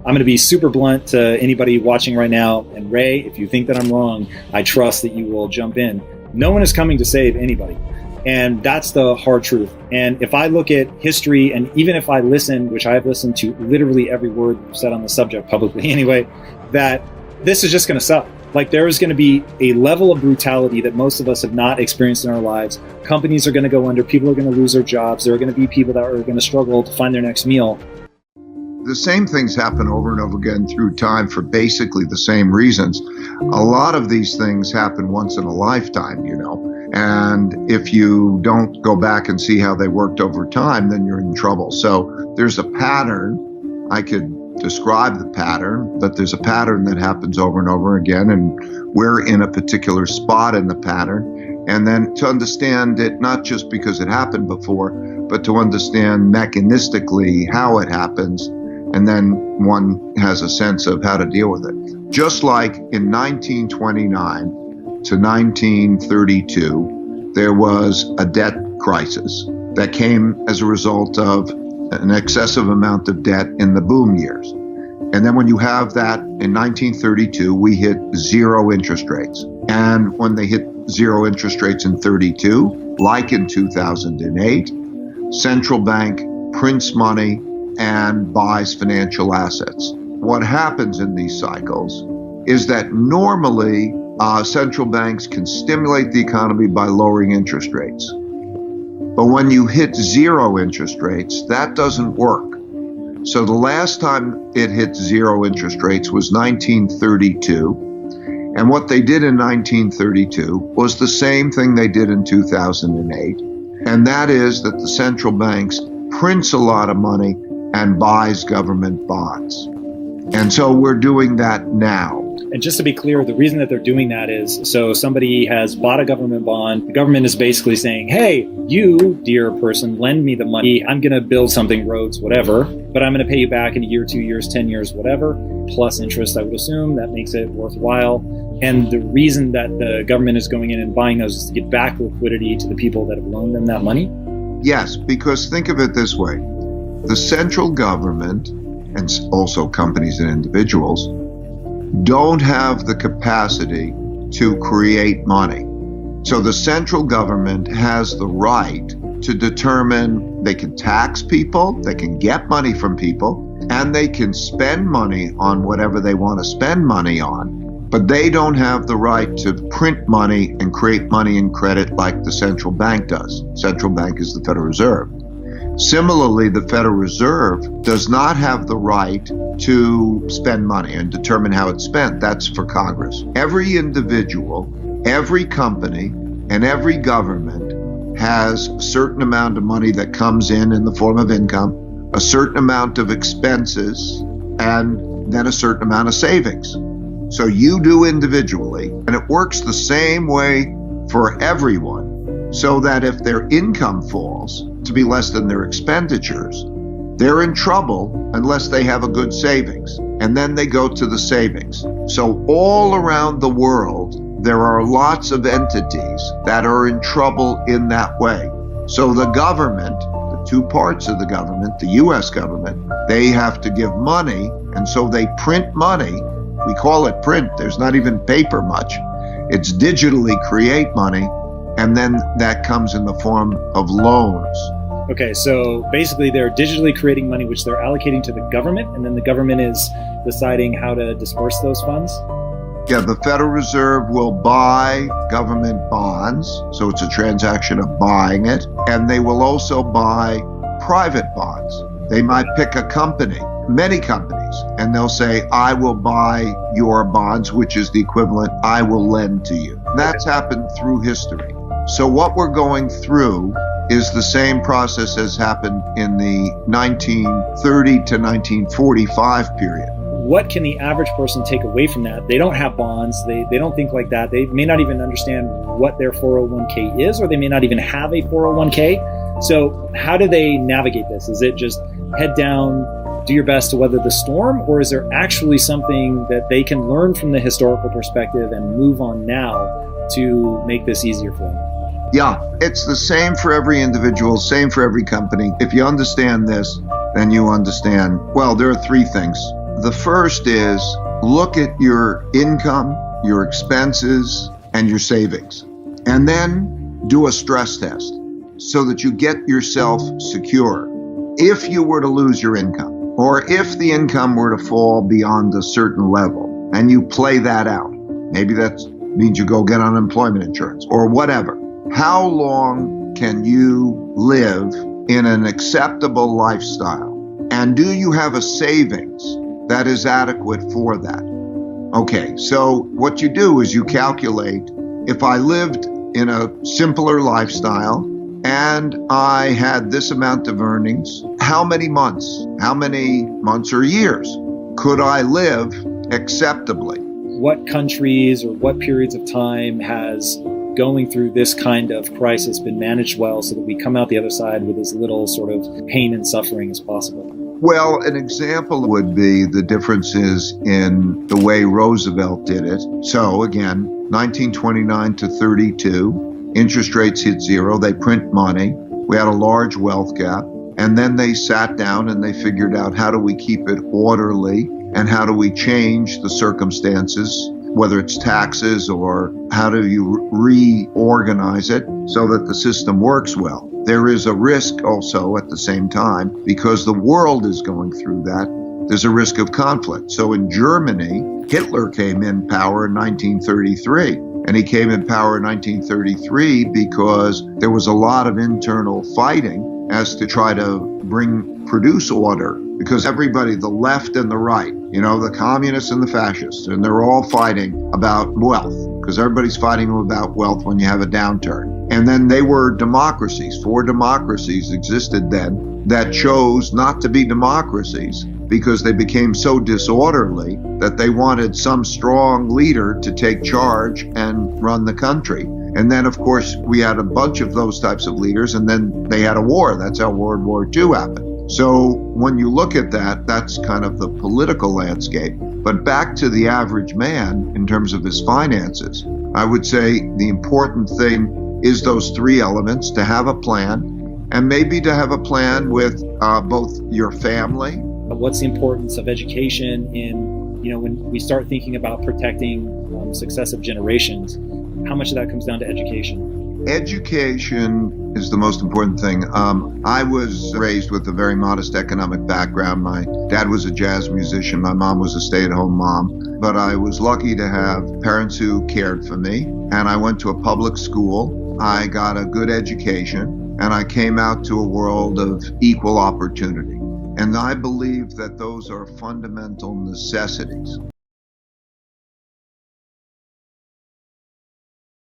I'm going to be super blunt to anybody watching right now. And Ray, if you think that I'm wrong, I trust that you will jump in. No one is coming to save anybody. And that's the hard truth. And if I look at history, and even if I listen, which I have listened to literally every word said on the subject publicly anyway, that this is just going to suck. Like, there is going to be a level of brutality that most of us have not experienced in our lives. Companies are going to go under. People are going to lose their jobs. There are going to be people that are going to struggle to find their next meal. The same things happen over and over again through time for basically the same reasons. A lot of these things happen once in a lifetime, and if you don't go back and see how they worked over time, then you're in trouble. So there's a pattern. I could describe the pattern, but there's a pattern that happens over and over again, and we're in a particular spot in the pattern. And then to understand it, not just because it happened before, but to understand mechanistically how it happens, and then one has a sense of how to deal with it. Just like in 1929 to 1932, there was a debt crisis that came as a result of an excessive amount of debt in the boom years. And then when you have that in 1932, we hit zero interest rates. And when they hit zero interest rates in 32, like in 2008, central bank prints money and buys financial assets. What happens in these cycles is that normally central banks can stimulate the economy by lowering interest rates. But when you hit zero interest rates, that doesn't work. So the last time it hit zero interest rates was 1932. And what they did in 1932 was the same thing they did in 2008. And that is that the central banks prints a lot of money and buys government bonds. And so we're doing that now. And just to be clear, the reason that they're doing that is, so somebody has bought a government bond. The government is basically saying, hey, you, dear person, lend me the money. I'm going to build something, roads, whatever, but I'm going to pay you back in a year, 2 years, 10 years, whatever, plus interest, I would assume. That makes it worthwhile. And the reason that the government is going in and buying those is to get back liquidity to the people that have loaned them that money? Yes, because think of it this way. The central government, and also companies and individuals, don't have the capacity to create money. So the central government has the right to determine they can tax people, they can get money from people, and they can spend money on whatever they want to spend money on. But they don't have the right to print money and create money and credit like the central bank does. Central bank is the Federal Reserve. Similarly, the Federal Reserve does not have the right to spend money and determine how it's spent. That's for Congress. Every individual, every company, and every government has a certain amount of money that comes in the form of income, a certain amount of expenses, and then a certain amount of savings. So you do individually, and it works the same way for everyone, so that if their income falls to be less than their expenditures, they're in trouble unless they have a good savings. And then they go to the savings. So all around the world, there are lots of entities that are in trouble in that way. So the government, the two parts of the government, the U.S. government, they have to give money, and so they print money. We call it print. There's not even paper much. It's digitally create money, and then that comes in the form of loans. Okay, so basically they're digitally creating money, which they're allocating to the government, and then the government is deciding how to disperse those funds? Yeah, the Federal Reserve will buy government bonds, so it's a transaction of buying it, and they will also buy private bonds. They might pick a company, many companies, and they'll say, I will buy your bonds, which is the equivalent, I will lend to you. That's happened through history. So what we're going through is the same process as happened in the 1930 to 1945 period. What can the average person take away from that? They don't have bonds. They don't think like that. They may not even understand what their 401k is, or they may not even have a 401k. So how do they navigate this? Is it just head down, do your best to weather the storm, or is there actually something that they can learn from the historical perspective and move on now to make this easier for them? Yeah, it's the same for every individual, same for every company. If you understand this, then you understand, well, there are three things. The first is look at your income, your expenses, and your savings, and then do a stress test so that you get yourself secure. If you were to lose your income, or if the income were to fall beyond a certain level, and you play that out, maybe that means you go get unemployment insurance or whatever, how long can you live in an acceptable lifestyle? And do you have a savings that is adequate for that? Okay, so what you do is you calculate, if I lived in a simpler lifestyle and I had this amount of earnings, how many months or years could I live acceptably? What countries or what periods of time has going through this kind of crisis been managed well so that we come out the other side with as little sort of pain and suffering as possible? Well, an example would be the differences in the way Roosevelt did it. So again, 1929 to 32, interest rates hit zero, they print money, we had a large wealth gap, and then they sat down and they figured out, how do we keep it orderly and how do we change the circumstances, whether it's taxes or how do you reorganize it so that the system works well. There is a risk also at the same time, because the world is going through that, there's a risk of conflict. So in Germany, Hitler came in power in 1933. And he came in power in 1933 because there was a lot of internal fighting as to try to produce order, because everybody, the left and the right, the communists and the fascists, and they're all fighting about wealth, because everybody's fighting about wealth when you have a downturn. And then they were democracies. 4 democracies existed then that chose not to be democracies because they became so disorderly that they wanted some strong leader to take charge and run the country. And then, of course, we had a bunch of those types of leaders, and then they had a war. That's how World War II happened. So when you look at that, that's kind of the political landscape. But back to the average man in terms of his finances, I would say the important thing is those 3 elements: to have a plan, and maybe to have a plan with both your family. What's the importance of education in, when we start thinking about protecting successive generations? How much of that comes down to education? Education is the most important thing. I was raised with a very modest economic background. My dad was a jazz musician. My mom was a stay-at-home mom. But I was lucky to have parents who cared for me. And I went to a public school. I got a good education. And I came out to a world of equal opportunity. And I believe that those are fundamental necessities.